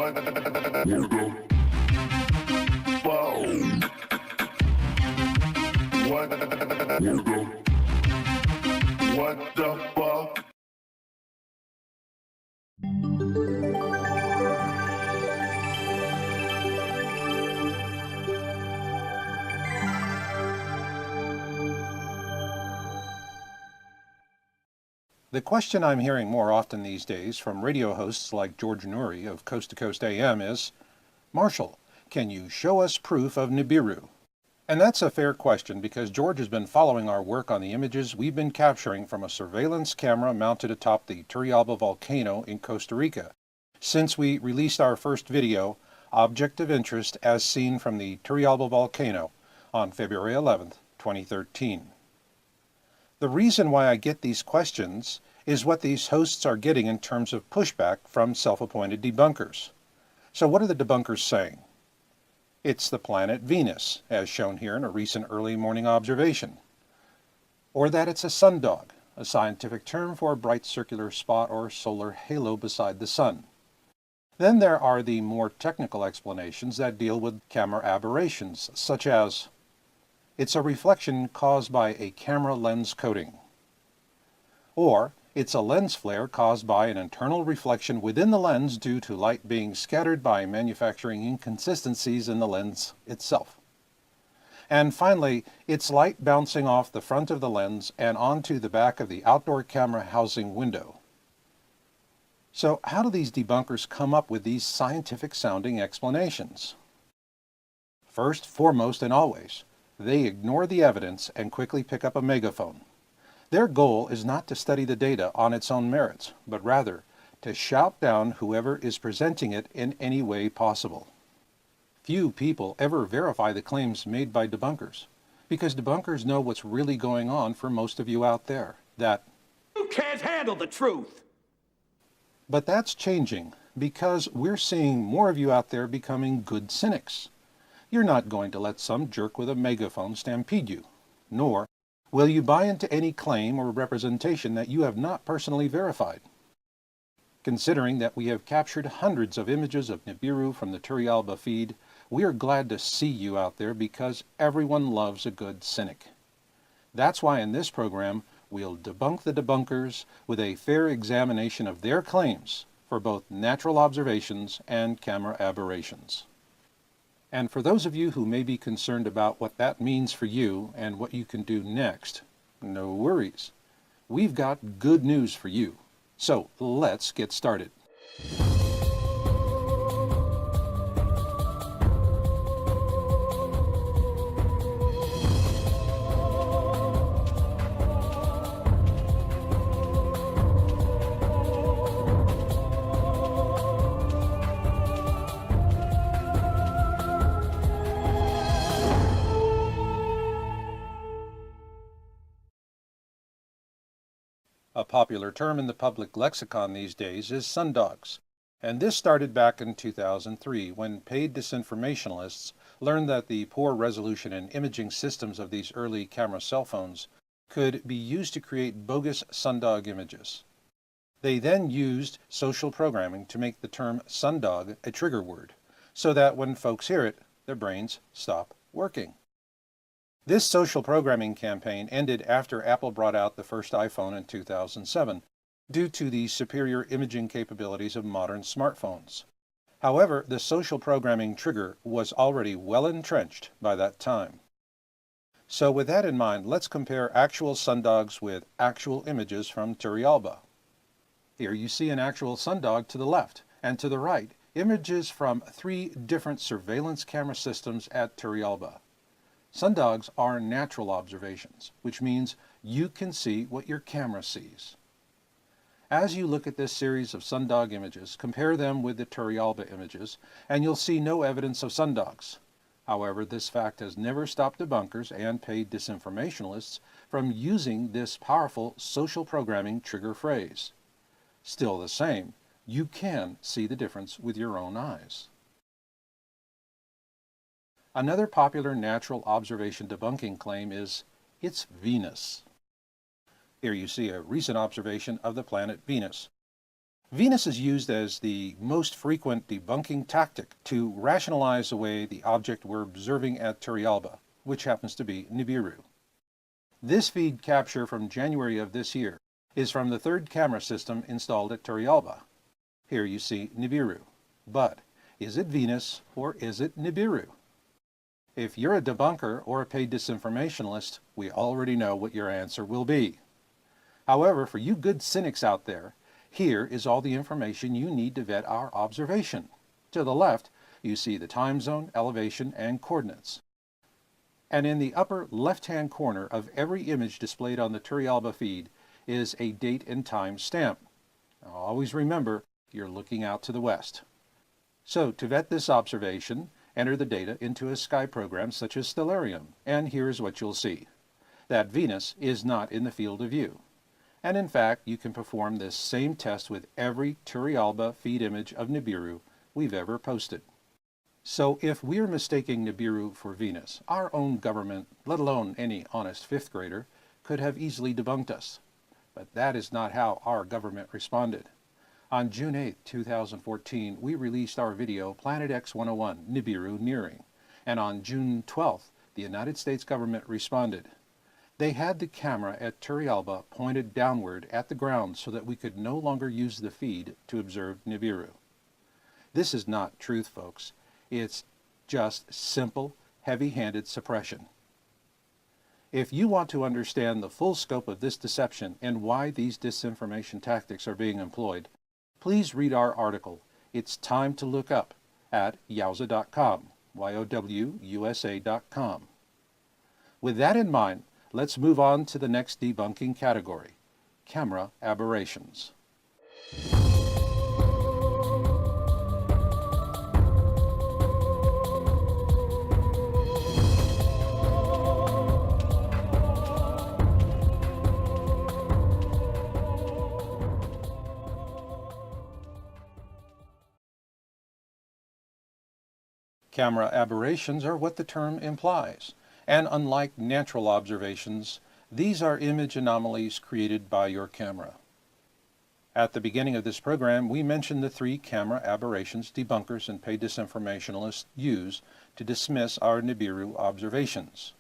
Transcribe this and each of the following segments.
What the fuck? The question I'm hearing more often these days from radio hosts like George Noory of Coast to Coast AM is, Marshall, can you show us proof of Nibiru? And that's a fair question because George has been following our work on the images we've been capturing from a surveillance camera mounted atop the Turrialba volcano in Costa Rica since we released our first video, Object of Interest as Seen from the Turrialba volcano, on February 11th, 2013. The reason why I get these questions is what these hosts are getting in terms of pushback from self-appointed debunkers. So what are the debunkers saying? It's the planet Venus, as shown here in a recent early morning observation. Or that it's a sundog, a scientific term for a bright circular spot or solar halo beside the sun. Then there are the more technical explanations that deal with camera aberrations, such as it's a reflection caused by a camera lens coating. Or, it's a lens flare caused by an internal reflection within the lens due to light being scattered by manufacturing inconsistencies in the lens itself. And finally, it's light bouncing off the front of the lens and onto the back of the outdoor camera housing window. So how do these debunkers come up with these scientific-sounding explanations? First, foremost, and always, they ignore the evidence and quickly pick up a megaphone. Their goal is not to study the data on its own merits, but rather to shout down whoever is presenting it in any way possible. Few people ever verify the claims made by debunkers, because debunkers know what's really going on for most of you out there, that you can't handle the truth. But that's changing, because we're seeing more of you out there becoming good cynics. You're not going to let some jerk with a megaphone stampede you, nor will you buy into any claim or representation that you have not personally verified. Considering that we have captured hundreds of images of Nibiru from the Turrialba feed, we are glad to see you out there because everyone loves a good cynic. That's why in this program, we'll debunk the debunkers with a fair examination of their claims for both natural observations and camera aberrations. And for those of you who may be concerned about what that means for you and what you can do next, no worries. We've got good news for you. So let's get started. A popular term in the public lexicon these days is sundogs, and this started back in 2003 when paid disinformationalists learned that the poor resolution and imaging systems of these early camera cell phones could be used to create bogus sundog images. They then used social programming to make the term sundog a trigger word, so that when folks hear it, their brains stop working. This social programming campaign ended after Apple brought out the first iPhone in 2007, due to the superior imaging capabilities of modern smartphones. However, the social programming trigger was already well entrenched by that time. So with that in mind, let's compare actual sundogs with actual images from Turrialba. Here you see an actual sundog to the left, and to the right, images from 3 different surveillance camera systems at Turrialba. Sundogs are natural observations, which means you can see what your camera sees. As you look at this series of sundog images, compare them with the Turrialba images, and you'll see no evidence of sundogs. However, this fact has never stopped debunkers and paid disinformationalists from using this powerful social programming trigger phrase. Still the same, you can see the difference with your own eyes. Another popular natural observation debunking claim is, it's Venus. Here you see a recent observation of the planet Venus. Venus is used as the most frequent debunking tactic to rationalize away the object we're observing at Turrialba, which happens to be Nibiru. This feed capture from January of this year is from the third camera system installed at Turrialba. Here you see Nibiru. But is it Venus or is it Nibiru? If you're a debunker or a paid disinformationalist, we already know what your answer will be. However, for you good cynics out there, here is all the information you need to vet our observation. To the left, you see the time zone, elevation, and coordinates. And in the upper left-hand corner of every image displayed on the Turrialba feed is a date and time stamp. Now, always remember, you're looking out to the west. So, to vet this observation, enter the data into a sky program such as Stellarium, and here's what you'll see. That Venus is not in the field of view. And in fact, you can perform this same test with every Turrialba feed image of Nibiru we've ever posted. So if we're mistaking Nibiru for Venus, our own government, let alone any honest fifth grader, could have easily debunked us. But that is not how our government responded. On June 8, 2014, we released our video Planet X 101, Nibiru Nearing. And on June 12th, the United States government responded. They had the camera at Turrialba pointed downward at the ground so that we could no longer use the feed to observe Nibiru. This is not truth, folks. It's just simple, heavy-handed suppression. If you want to understand the full scope of this deception and why these disinformation tactics are being employed, please read our article, It's Time to Look Up, at yowza.com, YOWUSA.com. With that in mind, let's move on to the next debunking category, camera aberrations. Camera aberrations are what the term implies, and unlike natural observations, these are image anomalies created by your camera. At the beginning of this program, we mentioned the three camera aberrations debunkers and paid disinformationalists use to dismiss our Nibiru observations.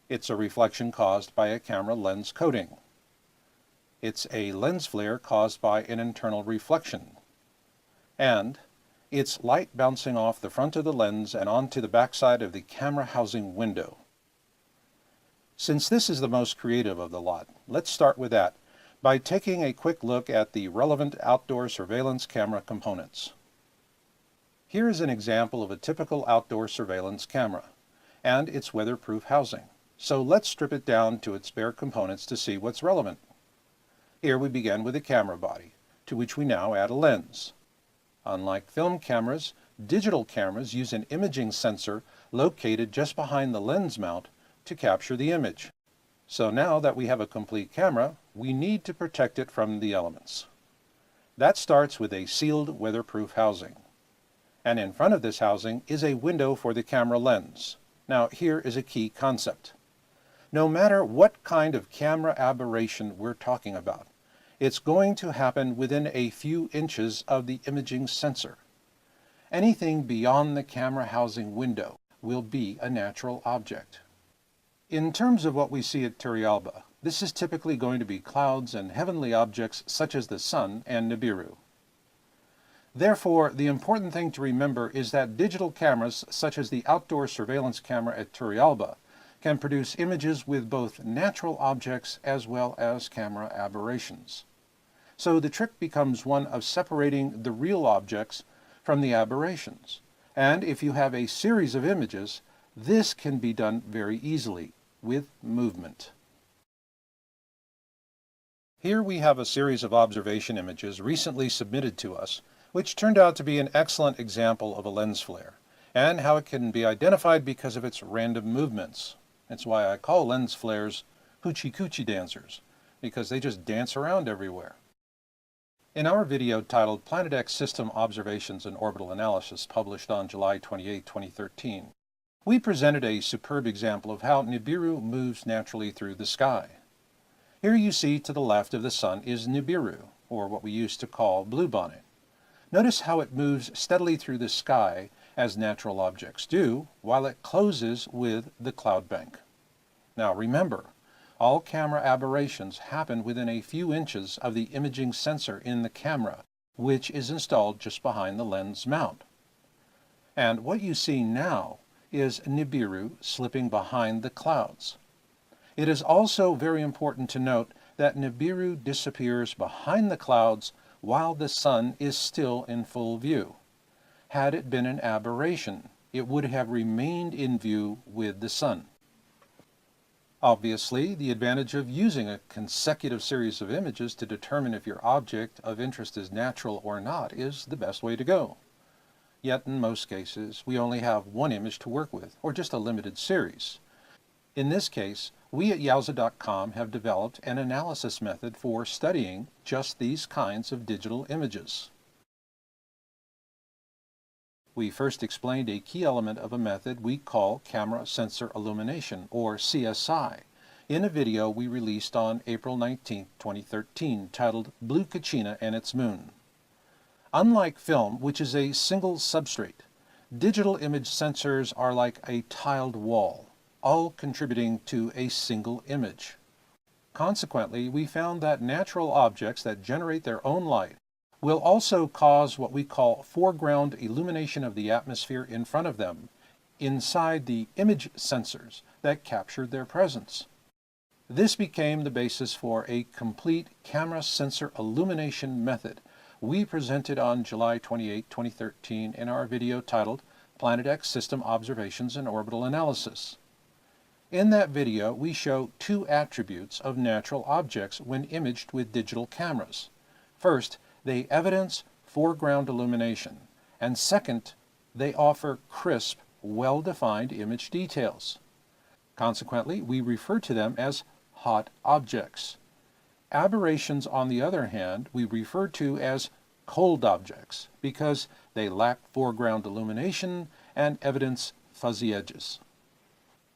It's a reflection caused by a camera lens coating. It's a lens flare caused by an internal reflection. And it's light bouncing off the front of the lens and onto the backside of the camera housing window. Since this is the most creative of the lot, let's start with that by taking a quick look at the relevant outdoor surveillance camera components. Here is an example of a typical outdoor surveillance camera and its weatherproof housing. So let's strip it down to its bare components to see what's relevant. Here we begin with a camera body, to which we now add a lens. Unlike film cameras, digital cameras use an imaging sensor located just behind the lens mount to capture the image. So now that we have a complete camera, we need to protect it from the elements. That starts with a sealed weatherproof housing. And in front of this housing is a window for the camera lens. Now here is a key concept. No matter what kind of camera aberration we're talking about, it's going to happen within a few inches of the imaging sensor. Anything beyond the camera housing window will be a natural object. In terms of what we see at Turrialba, this is typically going to be clouds and heavenly objects such as the sun and Nibiru. Therefore, the important thing to remember is that digital cameras such as the outdoor surveillance camera at Turrialba can produce images with both natural objects as well as camera aberrations. So the trick becomes one of separating the real objects from the aberrations. And if you have a series of images, this can be done very easily with movement. Here we have a series of observation images recently submitted to us, which turned out to be an excellent example of a lens flare, and how it can be identified because of its random movements. That's why I call lens flares hoochie-coochie dancers, because they just dance around everywhere. In our video titled Planet X System Observations and Orbital Analysis, published on July 28, 2013, we presented a superb example of how Nibiru moves naturally through the sky. Here you see to the left of the sun is Nibiru, or what we used to call bluebonnet. Notice how it moves steadily through the sky, as natural objects do, while it closes with the cloud bank. Now remember, all camera aberrations happen within a few inches of the imaging sensor in the camera, which is installed just behind the lens mount. And what you see now is Nibiru slipping behind the clouds. It is also very important to note that Nibiru disappears behind the clouds while the sun is still in full view. Had it been an aberration, it would have remained in view with the sun. Obviously, the advantage of using a consecutive series of images to determine if your object of interest is natural or not is the best way to go. Yet in most cases, we only have one image to work with, or just a limited series. In this case, we at Yowza.com have developed an analysis method for studying just these kinds of digital images. We first explained a key element of a method we call camera sensor illumination, or CSI, in a video we released on April 19, 2013, titled Blue Kachina and Its Moon. Unlike film, which is a single substrate, digital image sensors are like a tiled wall, all contributing to a single image. Consequently, we found that natural objects that generate their own light will also cause what we call foreground illumination of the atmosphere in front of them, inside the image sensors that captured their presence. This became the basis for a complete camera sensor illumination method we presented on July 28, 2013 in our video titled Planet X System Observations and Orbital Analysis. In that video, we show two attributes of natural objects when imaged with digital cameras. First, they evidence foreground illumination, and second, they offer crisp, well-defined image details. Consequently, we refer to them as hot objects. Aberrations, on the other hand, we refer to as cold objects because they lack foreground illumination and evidence fuzzy edges.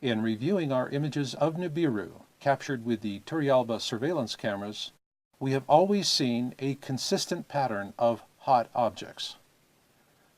In reviewing our images of Nibiru, captured with the Turrialba surveillance cameras, we have always seen a consistent pattern of hot objects.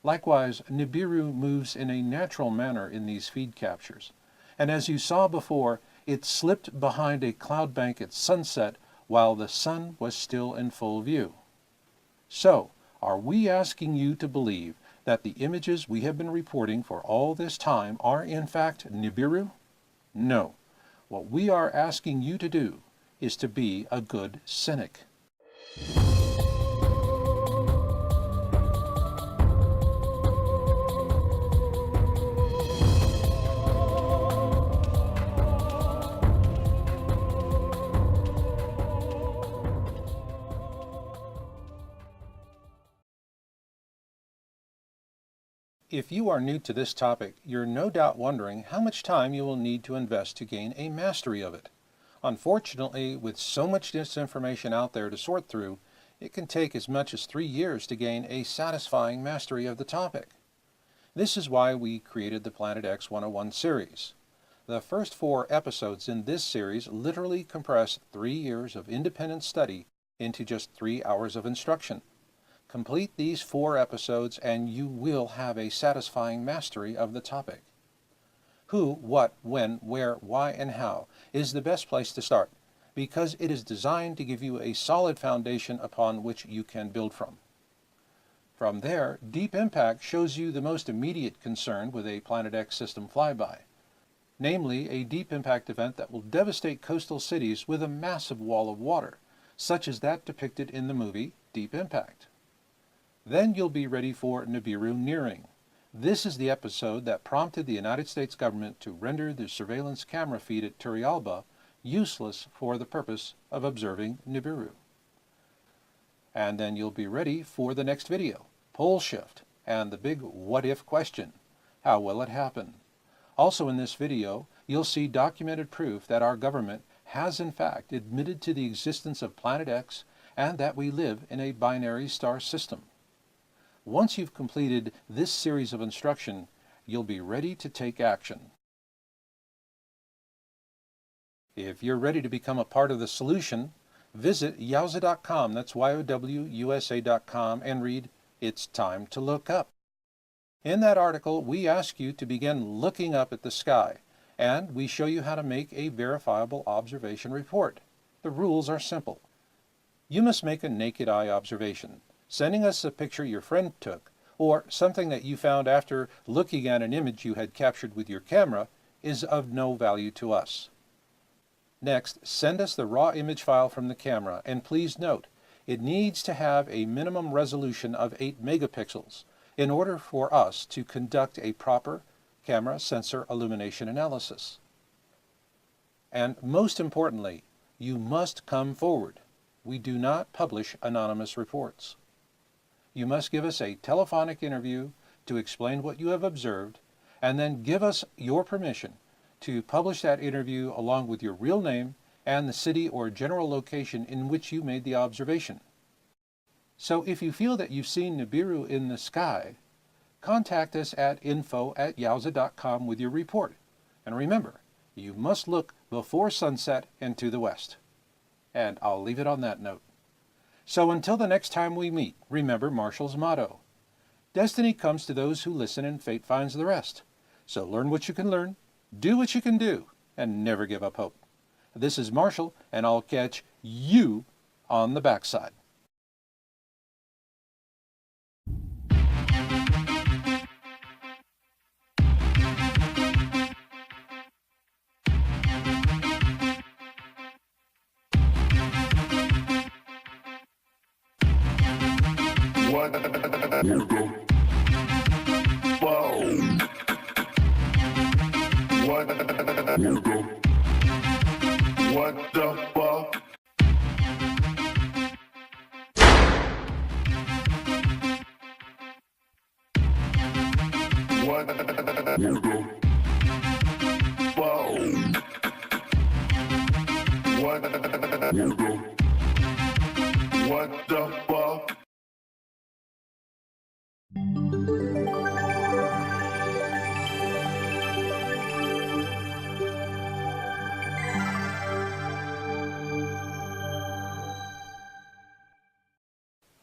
Likewise, Nibiru moves in a natural manner in these feed captures, and as you saw before, it slipped behind a cloud bank at sunset while the sun was still in full view. So, are we asking you to believe that the images we have been reporting for all this time are in fact Nibiru? No. What we are asking you to do is to be a good cynic. If you are new to this topic, you're no doubt wondering how much time you will need to invest to gain a mastery of it. Unfortunately, with so much disinformation out there to sort through, it can take as much as 3 years to gain a satisfying mastery of the topic. This is why we created the Planet X 101 series. The first 4 episodes in this series literally compress 3 years of independent study into just 3 hours of instruction. Complete these 4 episodes and you will have a satisfying mastery of the topic. Who, what, when, where, why, and how is the best place to start, because it is designed to give you a solid foundation upon which you can build from. From there, Deep Impact shows you the most immediate concern with a Planet X system flyby, namely a deep impact event that will devastate coastal cities with a massive wall of water, such as that depicted in the movie Deep Impact. Then you'll be ready for Nibiru nearing. This is the episode that prompted the United States government to render the surveillance camera feed at Turrialba useless for the purpose of observing Nibiru. And then you'll be ready for the next video, Pole Shift, and the big what-if question, how will it happen? Also in this video, you'll see documented proof that our government has in fact admitted to the existence of Planet X and that we live in a binary star system. Once you've completed this series of instruction, you'll be ready to take action. If you're ready to become a part of the solution, visit yowza.com, that's YOWUSA.com, and read It's Time to Look Up. In that article, we ask you to begin looking up at the sky, and we show you how to make a verifiable observation report. The rules are simple. You must make a naked eye observation, sending us a picture your friend took, or something that you found after looking at an image you had captured with your camera is of no value to us. Next, send us the raw image file from the camera, and please note, it needs to have a minimum resolution of 8 megapixels in order for us to conduct a proper camera sensor illumination analysis. And most importantly, you must come forward. We do not publish anonymous reports. You must give us a telephonic interview to explain what you have observed, and then give us your permission to publish that interview along with your real name and the city or general location in which you made the observation. So if you feel that you've seen Nibiru in the sky, contact us at info@yowza.com with your report. And remember, you must look before sunset and to the west. And I'll leave it on that note. So until the next time we meet, remember Marshall's motto: destiny comes to those who listen and fate finds the rest. So learn what you can learn, do what you can do, and never give up hope. This is Marshall, and I'll catch you on the backside. What the What the fuck? What the What the fuck?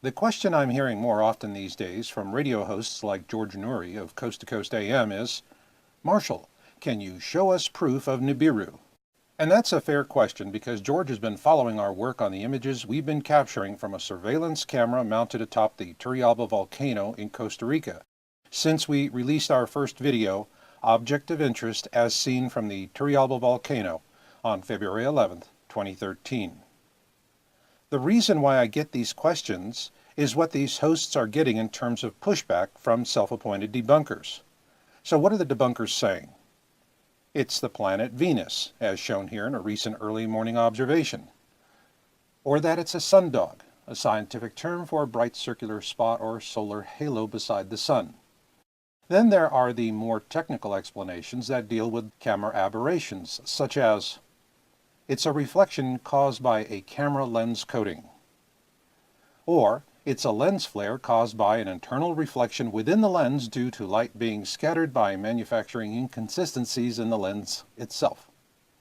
The question I'm hearing more often these days from radio hosts like George Noory of Coast to Coast AM is, Marshall, can you show us proof of Nibiru? And that's a fair question because George has been following our work on the images we've been capturing from a surveillance camera mounted atop the Turrialba volcano in Costa Rica since we released our first video, Object of Interest as Seen from the Turrialba volcano, on February 11th, 2013. The reason why I get these questions is what these hosts are getting in terms of pushback from self-appointed debunkers. So what are the debunkers saying? It's the planet Venus, as shown here in a recent early morning observation. Or that it's a sundog, a scientific term for a bright circular spot or solar halo beside the sun. Then there are the more technical explanations that deal with camera aberrations, such as, it's a reflection caused by a camera lens coating. Or, it's a lens flare caused by an internal reflection within the lens due to light being scattered by manufacturing inconsistencies in the lens itself.